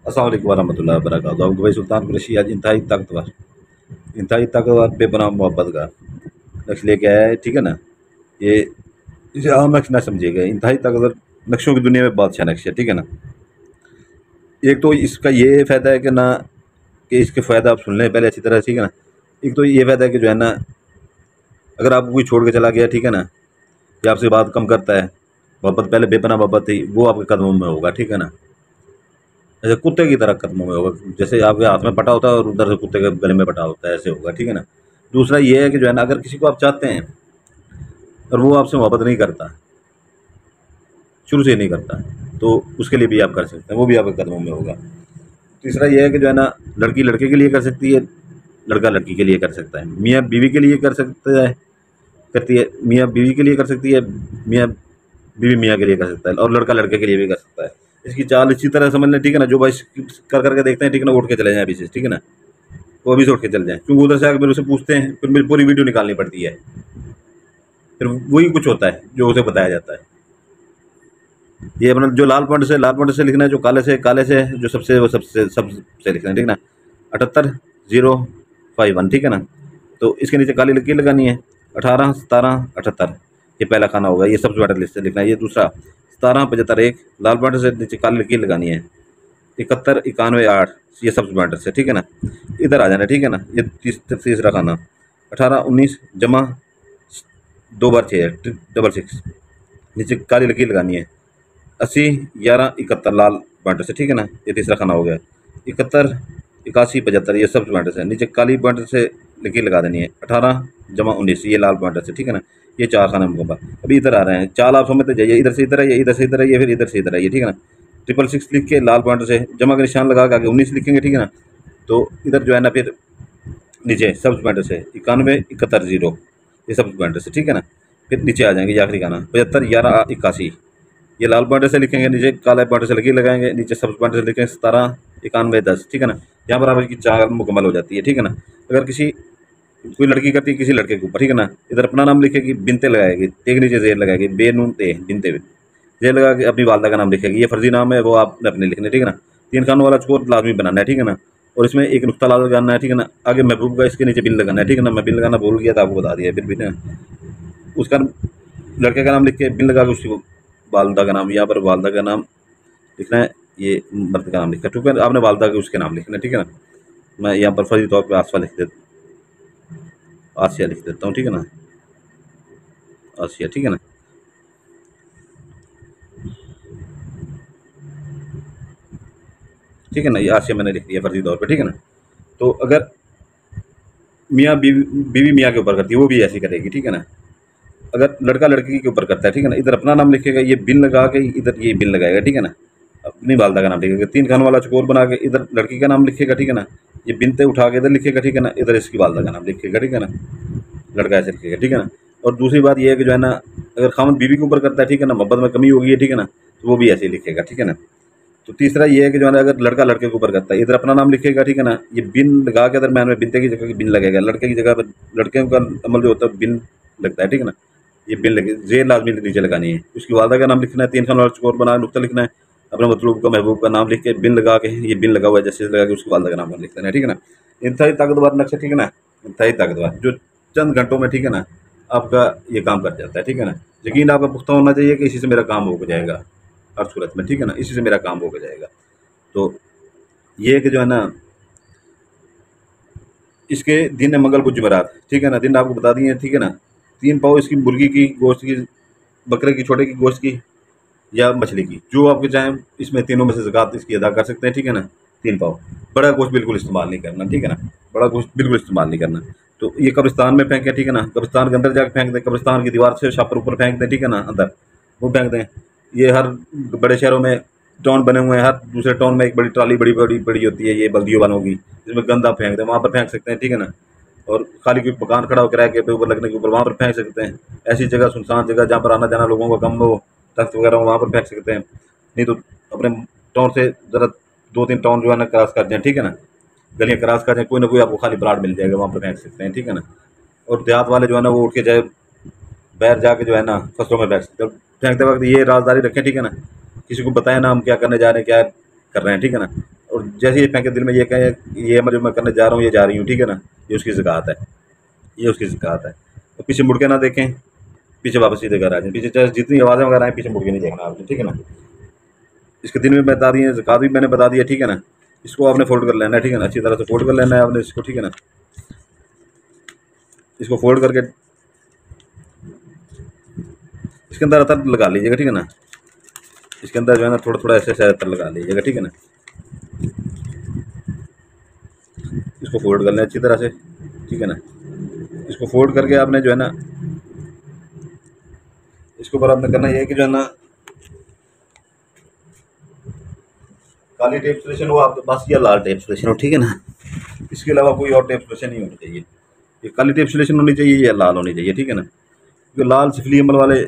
अस्सलाम वालेकुम वरहमतुल्लाहि वबरकातुहू। आपको भाई सुल्तान कुरैशी आज इंतहाई ताकतवर बेपनाह मोहब्बत का नक्श लेके आया है, ठीक है ना। ये इसे आम नक्श ना समझिएगा, इंतहाई ताकतवर नक्शों की दुनिया में बादशाह नक्श है, ठीक है ना। एक तो इसका ये फ़ायदा है कि ना, कि इसके फ़ायदा आप सुन लें पहले अच्छी तरह, ठीक है ना। एक तो ये फ़ायदा है कि जो है ना, अगर आपको कोई छोड़ के चला गया, ठीक है ना, या आपसे बात कम करता है, मोहब्बत पहले बेपनाह मोहब्बत थी, वो आपके कदमों में होगा, ठीक है ना। ऐसे कुत्ते की तरह कदमों में होगा, जैसे आपके हाथ में पटा होता है और उधर से कुत्ते के गले में पटा होता है, ऐसे होगा, ठीक है ना। दूसरा ये है कि जो है ना, अगर किसी को आप चाहते हैं और वो आपसे मोहब्बत नहीं करता, शुरू से ही नहीं करता, तो उसके लिए भी आप कर सकते हैं, वो भी आपके कदमों में होगा। तीसरा ये है कि जो है ना, लड़की लड़के के लिए कर सकती है, लड़का लड़की के लिए कर सकता है, मियाँ बीवी के लिए कर सकता है, करती है, मियाँ बीवी के लिए कर सकती है, मियाँ बीवी मियाँ के लिए कर सकता है, और लड़का लड़के के लिए भी कर सकता है। इसकी चाल इसी तरह समझ लें, ठीक है ना। जो भाई कर करके देखते हैं, ठीक है ना, उठ के चले जाएँ अभी से, ठीक है ना, वो अभी से उठ के चले जाएँ, क्योंकि उधर से आकर फिर उसे पूछते हैं, फिर मेरी पूरी वीडियो निकालनी पड़ती है, फिर वही कुछ होता है जो उसे बताया जाता है। ये अपना जो लाल पॉइंट से लिखना है, जो काले से जो सबसे वो सबसे लिखना है, ठीक है ना। 78051, ठीक है ना। तो इसके नीचे काली लकीर लगानी है, 18 17 78, ये पहला खाना होगा, ये सबसे बड़ा लिस्ट से लिखना है। ये दूसरा 17 75 1, लाल पॉइंट से नीचे काली लकीर लगानी है, 71 91 8, ये सबसे पॉइंट से, ठीक है ना। इधर आ जाना, ठीक है ना। ये तीसरा खाना 18 19 जमा 2 बार 6 डबल 6, नीचे काली लकीर लगानी है, 80 11 71 लाल पॉइंट से, ठीक है ना। ये तीसरा खाना हो गया। 71 81 75, ये सब पॉइंट से, नीचे काली पॉइंट से लकीर लगा देनी है, 18 जमा 19, ये लाल पॉइंट से, ठीक है ना। ये 4 खाना मुकम्मल। अभी इधर आ रहे हैं, चाल आप समझते जाइए, इधर से इधर आइए, इधर से इधर आइए, फिर इधर से इधर आइए, ठीक है ना। 666 लिख के लाल पॉइंट से जमा का निशान लगा के आगे 19 लिखेंगे, ठीक है ना। तो इधर जो है ना, फिर नीचे सब पॉइंट से 91 71 0, ये सब पॉइंट से, ठीक है ना। फिर नीचे आ जाएंगे, ये आखिरी खाना 75 11 81, ये लाल पॉइंट से लिखेंगे, नीचे काले पॉइंट से लकीर लगाएंगे, नीचे सब पॉइंट से लिखेंगे 17 91 10, ठीक है ना। यहाँ पर आपकी चार मुकम्मल हो जाती है, ठीक है ना। अगर किसी कोई लड़की करती है किसी लड़के के ऊपर, ठीक है ना, इधर अपना नाम लिखेगी, बिनते लगाएगी, एक नीचे जेर लगाएगी, बे नून ते बिनते जेर लगा के अपनी वालदा का नाम लिखेगी। ये फर्जी नाम है, वो आपने अपने लिखने, ठीक है ना। 3 खानों वाला स्कोर लाजमी बनाना है, ठीक है ना। और इसमें एक नुक्ता लाल लगाना है, ठीक है ना। आगे महबूब का इसके नीचे बिन लगाना है, ठीक है ना। मैं बिन लगाना भूल गया था, आपको बता दिया। फिर बिन उसका लड़के का नाम लिख के बिन लगा के उसकी वालदा का नाम, यहाँ पर वालदा का नाम लिखना है, ये मर्द का नाम लिखना है, ठीक है। आपने वालदा के उसके नाम लिखना है, ठीक है ना। मैं यहाँ पर फर्जी तौर पर आसिया लिख देता हूँ, ठीक है ना, आसिया, ठीक है ना। ठीक है ना, ये आसिया मैंने लिख दिया फर्जी तौर पे, ठीक है ना। तो अगर मियाँ बीवी बीवी मियाँ के ऊपर करती है, वो भी ऐसी करेगी, ठीक है ना। अगर लड़का लड़की के ऊपर करता है, ठीक है ना, इधर अपना नाम लिखेगा, ये बिन लगा के इधर ये बिन लगाएगा, ठीक है ना। अपनी वालदा का नाम लिखेगा, 3 खानों वाला चकोर बना के इधर लड़की का नाम लिखेगा, ठीक है ना। ये बिनते उठा के इधर लिखेगा, ठीक है ना, इधर इसकी वालदा का नाम लिखेगा, ठीक है ना। लड़का ऐसे लिखेगा, ठीक है ना। और दूसरी बात यह है कि जो है ना, अगर खामद बीवी के ऊपर करता है, ठीक है ना, मोहब्बत में कमी होगी है, ठीक है ना, तो वो भी ऐसे ही लिखेगा, ठीक है ना। तो तीसरा ये है कि जो है ना, अगर लड़का लड़के के ऊपर करता है, इधर अपना नाम लिखेगा, ठीक है ना। ये बिन लगा के दरम्यान में बिनते की जगह बिन लगेगा, लड़के की जगह पर लड़के का अमल जो होता है बिन लगता है, ठीक है ना। ये बिन लगे, जेर लाजमी नीचे लगानी है, उसकी वालदा का नाम लिखना है, 3 खान वाला स्कोर बना नुक्ता लिखना है, अपने मतलूब का महबूब का नाम लिख के बिन लगा के, ये बिन लगा हुआ है जैसे लगा के उसकी वालदा का नाम लिख देना है, ठीक है ना। इंतहाई ताकतवर नक्शा, ठीक है ना, इंतहाई ताकतवर, जो चंद घंटों में, ठीक है ना, आपका ये काम कर जाता है, ठीक है ना। यकीन आपका पुख्ता होना चाहिए कि इसी से मेरा काम हो जाएगा हर सूरत में, ठीक है ना, इसी से मेरा काम हो जाएगा। तो ये है कि जो है ना, इसके दिन है मंगल बुध जुमेरात, ठीक है ना। दिन आपको बता दिए, ठीक है ना। 3 पाव इसकी मुर्गी की गोश्त की, बकरे की छोटे की गोश्त की, या मछली की, जो आपके चाहें, इसमें तीनों में से ज़कात इसकी अदा कर सकते हैं, ठीक है ना। 3 पाव बड़ा गोश्त बिल्कुल इस्तेमाल नहीं करना, ठीक है ना, बड़ा गोश्त बिल्कुल इस्तेमाल नहीं करना। तो ये कब्रिस्तान में फेंकें, ठीक है ना, कब्रिस्तान के अंदर जाकर फेंक दें, कब्रिस्तान की दीवार से छापर ऊपर फेंक दें, ठीक है ना, अंदर वो फेंक दें। ये हर बड़े शहरों में टाउन बने हुए हैं, हर दूसरे टाउन में एक बड़ी ट्राली बड़ी बड़ी बड़ी होती है, ये बल्दियों वालों की, जिसमें गंदा फेंक दें, वहाँ पर फेंक सकते हैं, ठीक है ना। और खाली कोई मकान खड़ा हो किराए के ऊपर लगने के ऊपर, वहाँ पर फेंक सकते हैं। ऐसी जगह, सुनसान जगह जहाँ पर आना जाना लोगों का कम हो, तख्त वगैरह वहाँ पर फेंक सकते हैं। नहीं तो अपने टाउन से ज़रा 2-3 टाउन जो है ना क्रॉस कर जाएँ, ठीक है ना, गलियाँ क्रॉस कर जाएँ, कोई ना कोई आपको खाली प्लाट मिल जाएगा, वहाँ पर फेंक सकते हैं, ठीक है ना। और देहात वाले जो है ना, वो उठ के जाए बाहर जाके जो है ना फसलों में फेंक सकते हैं। फेंकते वक्त ये राजदारी रखें, ठीक है ना, किसी को बताएं ना हम क्या करने जा रहे हैं, क्या कर रहे हैं, ठीक है ना। और जैसे ये फेंके दिल में ये कहे ये मैं जो मैं करने जा रहा हूँ ये जा रही हूँ, ठीक है ना, ये उसकी ज़कात है, ये उसकी ज़कात है। तो पीछे मुड़ के ना देखें, पीछे वापस सीधे घर आ जाएं, पीछे चाहे जितनी आवाज़ें वगैरह आएँ पीछे मुड़ के नहीं देखना आपने, ठीक है ना। इसके दिन में बता दिए, ज़कात भी मैंने बता दिया, ठीक है ना। इसको आपने फोल्ड कर लेना है, ठीक है ना, अच्छी तरह से फोल्ड कर लेना है आपने इसको, ठीक है ना। इसको फोल्ड करके इसके अंदर अतर लगा लीजिएगा, ठीक है ना। इसके अंदर जो है ना थोड़ा थोड़ा ऐसे ऐसे अतर लगा लीजिएगा, ठीक है ना। इसको फोल्ड कर लें अच्छी तरह से, ठीक है ना। इसको फोल्ड करके आपने जो है ना इसके ऊपर आपने करना ये है कि जो है ना काली टेप स्टेशन हो आपके पास या लाल टेप स्टेशन हो, ठीक है ना। इसके अलावा कोई और टेप स्टेशन नहीं होनी चाहिए, ये काली टेप स्टेशन होनी चाहिए या लाल होनी चाहिए, ठीक है ना। क्योंकि लाल सिफली अमल वाले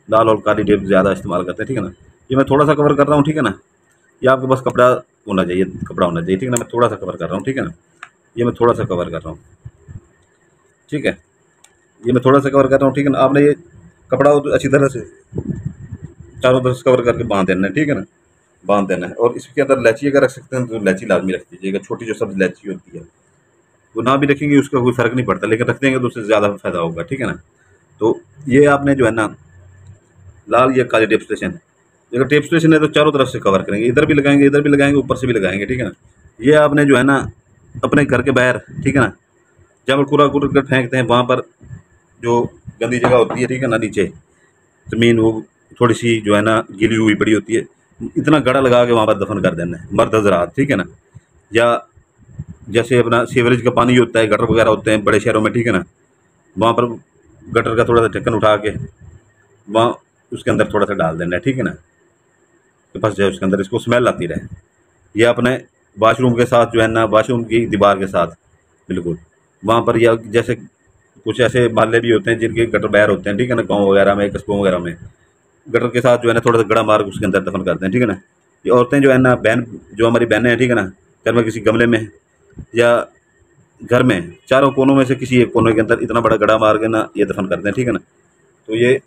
लाल और काली टेप ज़्यादा इस्तेमाल करते हैं, ठीक है ना। ये मैं थोड़ा सा कवर कर रहा हूँ, ठीक है ना। ये आपके पास कपड़ा होना चाहिए, कपड़ा होना चाहिए, ठीक है ना। मैं थोड़ा सा कवर कर रहा हूँ, ठीक है ना। ये मैं थोड़ा सा कवर कर रहा हूँ, ठीक है। ये मैं थोड़ा सा कवर कर रहा हूँ, ठीक है ना। आपने ये कपड़ा अच्छी तरह से चारों तरफ से कवर करके बांध देना है, ठीक है ना, बांध देना है। और इसके अंदर इलायची अगर रख सकते हैं तो इलायची लाजमी रख दीजिएगा, छोटी जो सब्ज़ इलायची होती है वो ना भी रखेंगे उसका कोई फ़र्क नहीं पड़ता, लेकिन रख देंगे तो उससे ज़्यादा फ़ायदा होगा, ठीक है ना। तो ये आपने जो है ना लाल या काली टेप स्टेशन, अगर टेप स्टेशन है तो चारों तरफ से कवर करेंगे, इधर भी लगाएंगे, इधर भी लगाएंगे, ऊपर से भी लगाएंगे, ठीक है ना। ये आपने जो है ना अपने घर के बाहर, ठीक है ना, जहाँ पर कूड़ा कूड़ा फेंकते हैं वहाँ पर जो गंदी जगह होती है, ठीक है ना, नीचे ज़मीन वो थोड़ी सी जो है ना गीली हुई पड़ी होती है, इतना गड़ा लगा के वहाँ पर दफन कर देना है मर्द हज़रात, ठीक है ना। या जैसे अपना सीवरेज का पानी होता है, गटर वगैरह होते हैं बड़े शहरों में, ठीक है ना, वहाँ पर गटर का थोड़ा सा ढक्कन उठा के वहाँ उसके अंदर थोड़ा सा डाल देना है, ठीक है ना, तो बस जो है उसके अंदर इसको स्मेल आती रहे। या अपने वाशरूम के साथ जो है ना, वाशरूम की दीवार के साथ बिल्कुल वहाँ पर, या जैसे कुछ ऐसे मोहल्ले भी होते हैं जिनके गटर बाहर होते हैं, ठीक है ना, गाँव वगैरह में, कस्बों वगैरह में, गटर के साथ जो है ना थोड़ा सा गड़ा मार के उसके अंदर दफन करते हैं, ठीक है ना। ये औरतें जो है ना, बहन जो हमारी बहनें हैं, ठीक है ना, घर में किसी गमले में या घर में चारों कोनों में से किसी एक कोने के अंदर इतना बड़ा गड़ा मार के ना ये दफन करते हैं, ठीक है ना। तो ये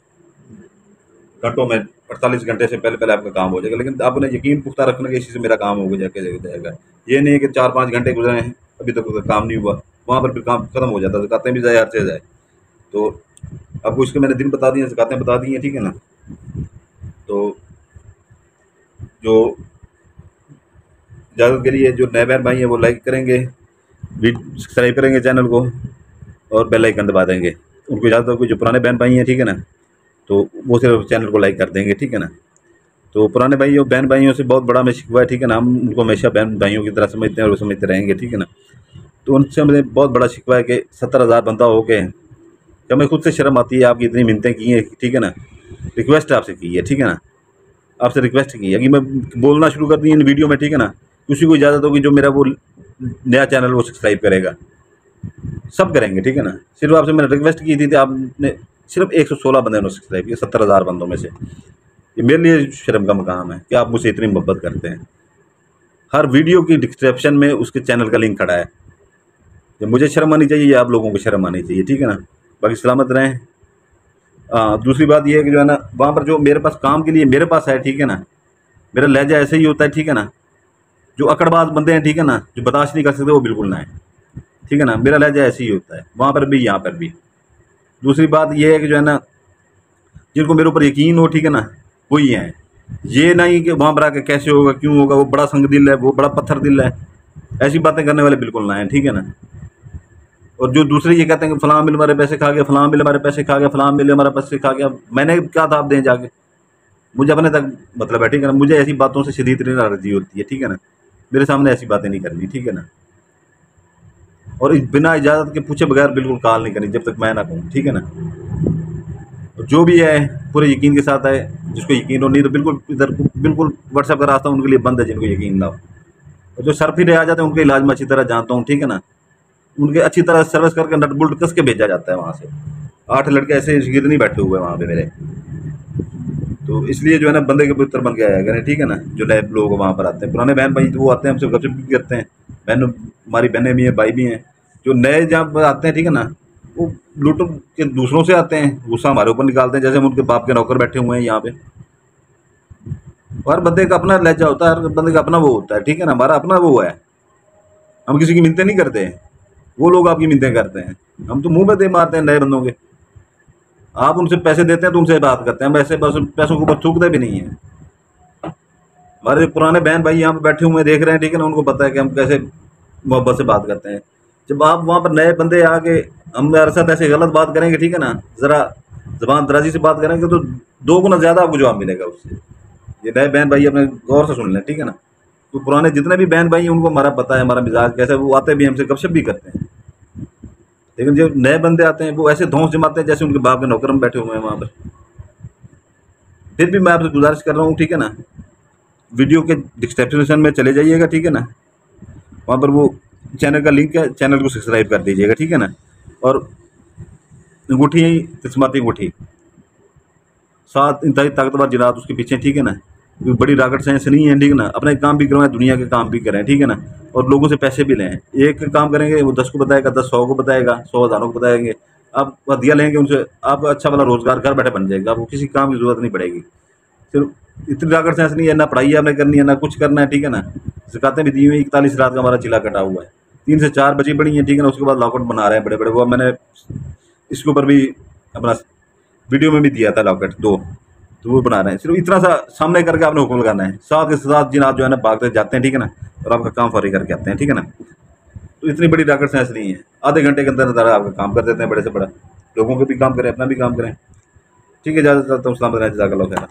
घंटों में 48 घंटे से पहले पहले आपका काम हो जाएगा, लेकिन आपने यकीन पुख्ता रखना कि इसी से मेरा काम हो जाएगा। ये नहीं है कि 4-5 घंटे गुजरे हैं अभी तक तो काम नहीं हुआ, वहाँ पर फिर काम खत्म हो जाता है, ज़कातें भी ज़ाया से जाए। तो आपको इसके मैंने दिन बता दिए, ज़कातें बता दी हैं, ठीक है ना। तो जो इजाज़त के लिए जो नए बहन भाई हैं वो लाइक करेंगे, सब्सक्राइब करेंगे चैनल को और बेल आइकन दबा देंगे। उनको इजाज़त हो, जो पुराने बहन भाई हैं, ठीक है ना, तो वो सिर्फ चैनल को लाइक कर देंगे, ठीक है ना। तो पुराने भाइयों बहन भाइयों से बहुत बड़ा हमें शिकवा है, ठीक है ना, हम उनको हमेशा बहन भाइयों की तरह समझते हैं और समझते रहेंगे, ठीक है ना। तो उनसे हमें बहुत बड़ा शिकवा है कि 70,000 बंदा हो के हमें खुद से शर्म आती है, आपकी इतनी मिन्नतें की हैं, ठीक है ना, रिक्वेस्ट आपसे की है, ठीक है ना, आपसे रिक्वेस्ट की है कि मैं बोलना शुरू कर दी इन वीडियो में, ठीक है ना। किसी को इजाज़त होगी जो मेरा वो नया चैनल वो सब्सक्राइब करेगा, सब करेंगे, ठीक है ना। सिर्फ आपसे मैंने रिक्वेस्ट की थी, आपने सिर्फ 116 बंदे ने सब्सक्राइब किया 70,000 बंदों में से। ये मेरे लिए शर्म का मकाम है कि आप मुझसे इतनी मोहब्बत करते हैं। हर वीडियो की डिस्क्रिप्शन में उसके चैनल का लिंक खड़ा है। ये मुझे शर्म आनी चाहिए या आप लोगों को शर्म आनी चाहिए, ठीक है ना। बाकी सलामत रहें। दूसरी बात ये है कि जो है ना वहाँ पर जो मेरे पास काम के लिए मेरे पास है, ठीक है ना, मेरा लहजा ऐसे ही होता है, ठीक है ना। जो अकड़बाज बंदे हैं, ठीक है ना, जो बर्दाश्त नहीं कर सकते वो बिल्कुल ना है, ठीक है ना। मेरा लहजा ऐसे ही होता है वहाँ पर भी यहाँ पर भी। दूसरी बात ये है कि जो है ना जिनको मेरे ऊपर यकीन हो, ठीक है ना, वही हैं। ये नहीं कि वहाँ पर आके कैसे होगा, क्यों होगा, वो बड़ा संग दिल है, वो बड़ा पत्थर दिल है, ऐसी बातें करने वाले बिल्कुल ना है, ठीक है ना। और जो दूसरे ये कहते हैं कि फलां मिल हमारे पैसे खा गया, फलां मिल हमारे पैसे खा गया, फलां मिल हमारा पैसे खा गया, मैंने क्या था आप दें जाके, मुझे अपने तक मतलब है, ठीक है ना। मुझे ऐसी बातों से शदीद नाराज़गी होती है, ठीक है ना। मेरे सामने ऐसी बातें नहीं करनी, ठीक है ना। और बिना इजाज़त के पूछे बगैर बिल्कुल कॉल नहीं करनी जब तक मैं ना कहूँ, ठीक है ना। जो भी है पूरे यकीन के साथ है, जिसको यकीन हो, नहीं तो बिल्कुल इधर बिल्कुल व्हाट्सएप का रास्ता उनके लिए बंद है जिनको यकीन ना हो। और जो सर फिर आ जाते हैं उनके इलाज में अच्छी तरह जानता हूँ, ठीक है ना। उनके अच्छी तरह सर्विस करके नट बोल्ट कस के भेजा जाता है वहाँ से। 8 लड़के ऐसे गिरनी बैठे हुए हैं वहाँ पे मेरे। तो इसलिए जो है ना बंदे के पुत्र बन के आया करें, ठीक है ना। जो नए लोग वहाँ पर आते हैं, पुराने बहन भाई तो वो आते हैं हमसे गपशप भी करते हैं, बहन हमारी बहनें भी हैं, भाई भी हैं। जो नए जहाँ पर आते हैं, ठीक है ना, वो लूट के दूसरों से आते हैं, गुस्सा हमारे ऊपर निकालते हैं, जैसे हम उनके बाप के नौकर बैठे हुए हैं यहाँ पे। हर बंदे का अपना लहजा होता है, हर बंदे का अपना वो होता है, ठीक है ना। हमारा अपना वो है, हम किसी की मिन्नतें नहीं करते हैं, वो लोग आपकी मिन्नतें करते हैं। हम तो मुंह पे दे मारते हैं नए बंदों के। आप उनसे पैसे देते हैं तो उनसे बात करते हैं, वैसे बस पैसों के ऊपर थूकते भी नहीं है। हमारे जो पुराने बहन भाई यहाँ पे बैठे हुए देख रहे हैं, ठीक है ना, उनको पता है कि हम कैसे मोहब्बत से बात करते हैं। जब आप वहाँ पर नए बंदे आके हमारे साथ ऐसे गलत बात करेंगे, ठीक है ना, ज़रा ज़बान दराजी से बात करेंगे तो 2 गुना ज़्यादा आपको जवाब मिलेगा उससे। ये नए बहन भाई अपने गौर से सुन लें, ठीक है ना। तो पुराने जितने भी बहन भाई हैं उनको हमारा पता है, हमारा मिजाज कैसा है, वो आते भी हमसे गपशप भी करते हैं। लेकिन जो नए बंदे आते हैं वो ऐसे धौंस जमाते हैं जैसे उनके बाप के नौकर हम बैठे हुए हैं वहाँ पर। फिर भी मैं आपसे गुजारिश कर रहा हूँ, ठीक है ना, वीडियो के डिस्क्रिप्शन में चले जाइएगा, ठीक है ना, वहाँ पर वो चैनल का लिंक है, चैनल को सब्सक्राइब कर दीजिएगा, ठीक है ना। और अंगूठी, किस्मती अंगूठी 7 इंतहाई ताकतवर जिरात उसके पीछे, ठीक है ना। कोई बड़ी रॉकेट साइंस नहीं है, ठीक है ना। अपने काम भी करवाएं, दुनिया के काम भी करें, ठीक है ना। और लोगों से पैसे भी लें। एक काम करेंगे वो 10 को बताएगा, 10 100 को बताएगा, 100 हज़ारों को बताएंगे। आप हदिया लेंगे उनसे, आपका अच्छा वाला रोजगार घर बैठे बन जाएगा, आपको किसी काम की जरूरत नहीं पड़ेगी। सिर्फ इतनी रॉकेट साइंस नहीं है, ना पढ़ाई आपने करनी है, ना कुछ करना है, ठीक है ना। ज़कातें भी दी हुई, 41 रात का हमारा चिल्ला कटा हुआ है, 3 से 4 बची पड़ी हैं, ठीक है ना। उसके बाद लॉकआउट बना रहे हैं बड़े बड़े, वो मैंने इसके ऊपर भी अपना वीडियो में भी दिया था लॉकेट 2, तो वो बना रहे हैं। सिर्फ इतना सा सामने करके आपने हुक्म लगाना है, साथ के साथ जिन आप जो है ना भागते जाते हैं, ठीक है ना, और आपका काम फौरी करके आते हैं, ठीक है ना। तो इतनी बड़ी रॉकेट साइंस नहीं है, आधे घंटे के अंदर अंदर आपका काम कर देते हैं बड़े से बड़ा। लोगों के भी काम करें, अपना भी काम करें, ठीक है। इजाज़त चाहता हूँ, सलाम, जज़ाकल्लाह खैर।